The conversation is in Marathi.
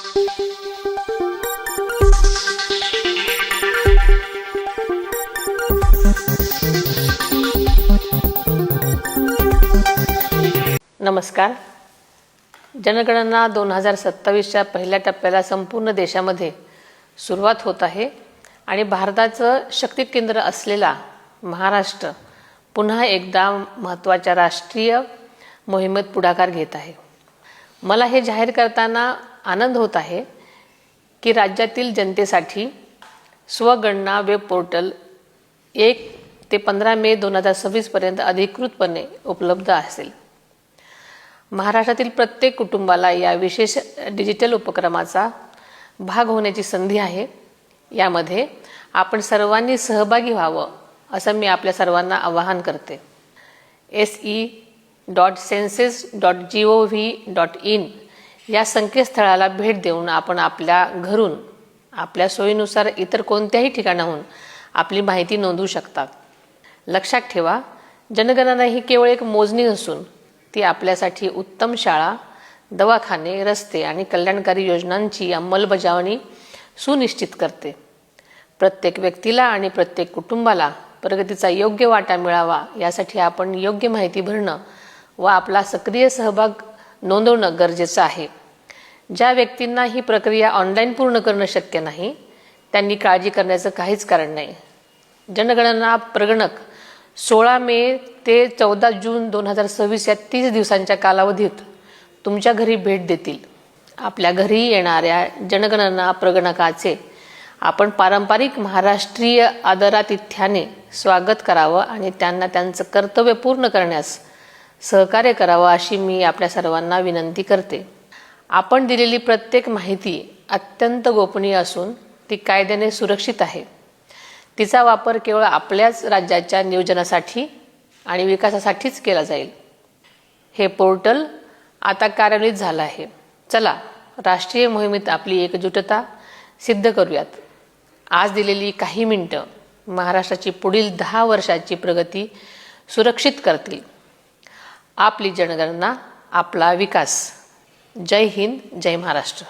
नमस्कार. जनगणना 2027च्या पहिल्या टप्प्याला संपूर्ण देशामध्ये सुरुवात होत आहे आणि भारताचं शक्ती केंद्र असलेला महाराष्ट्र पुन्हा एकदा महत्त्वाच्या राष्ट्रीय मोहिमेत पुढाकार घेत आहे. मला हे जाहीर करताना आनंद होत आहे की राज्यातील जनतेसाठी स्वगणना वेब पोर्टल 1 ते 15 मे 2026 पर्यंत अधिकृतपणे उपलब्ध असेल. महाराष्ट्रातील प्रत्येक कुटुंबाला या विशेष डिजिटल उपक्रमाचा भाग होण्याची संधी आहे. यामध्ये आपण सर्वांनी सहभागी व्हावं असं मी आपल्या सर्वांना आवाहन करते. se.census.gov.in या संकेतस्थळाला भेट देऊन आपण आपल्या घरून आपल्या सोयीनुसार इतर कोणत्याही ठिकाणाहून आपली माहिती नोंदवू शकता. लक्षात ठेवा, जनगणना ही केवळ एक मोजणी नसून ती आपल्यासाठी उत्तम शाळा, दवाखाने, रस्ते आणि कल्याणकारी योजनांची अंमलबजावणी सुनिश्चित करते. प्रत्येक व्यक्तीला आणि प्रत्येक कुटुंबाला प्रगतीचा योग्य वाटा मिळावा यासाठी आपण योग्य माहिती भरणं व आपला सक्रिय सहभाग नोंदवणं गरजेचं आहे. ज्या व्यक्तींना ही प्रक्रिया ऑनलाईन पूर्ण करणं शक्य नाही त्यांनी काळजी करण्याचं काहीच कारण नाही. जनगणना प्रगणक 16 मे ते 14 जून 2026 या 30 दिवसांच्या कालावधीत तुमच्या घरी भेट देतील. आपल्या घरी येणाऱ्या जनगणना प्रगणकाचे आपण पारंपरिक महाराष्ट्रीय आदरातिथ्याने स्वागत करावं आणि त्यांना त्यांचं कर्तव्य पूर्ण करण्यास सहकार्य करावं अशी मी आपल्या सर्वांना विनंती करते. आपण दिलेली प्रत्येक माहिती अत्यंत गोपनीय असून ती कायद्याने सुरक्षित आहे. तिचा वापर केवळ आपल्याच राज्याच्या नियोजनासाठी आणि विकासासाठीच केला जाईल. हे पोर्टल आता कार्यान्वित झालं आहे. चला, राष्ट्रीय मोहिमेत आपली एकजुटता सिद्ध करूयात. आज दिलेली काही मिनिटं महाराष्ट्राची पुढील 10 वर्षाची प्रगती सुरक्षित करतील. आपली जनगणना, आपला विकास. जय हिंद, जय महाराष्ट्र.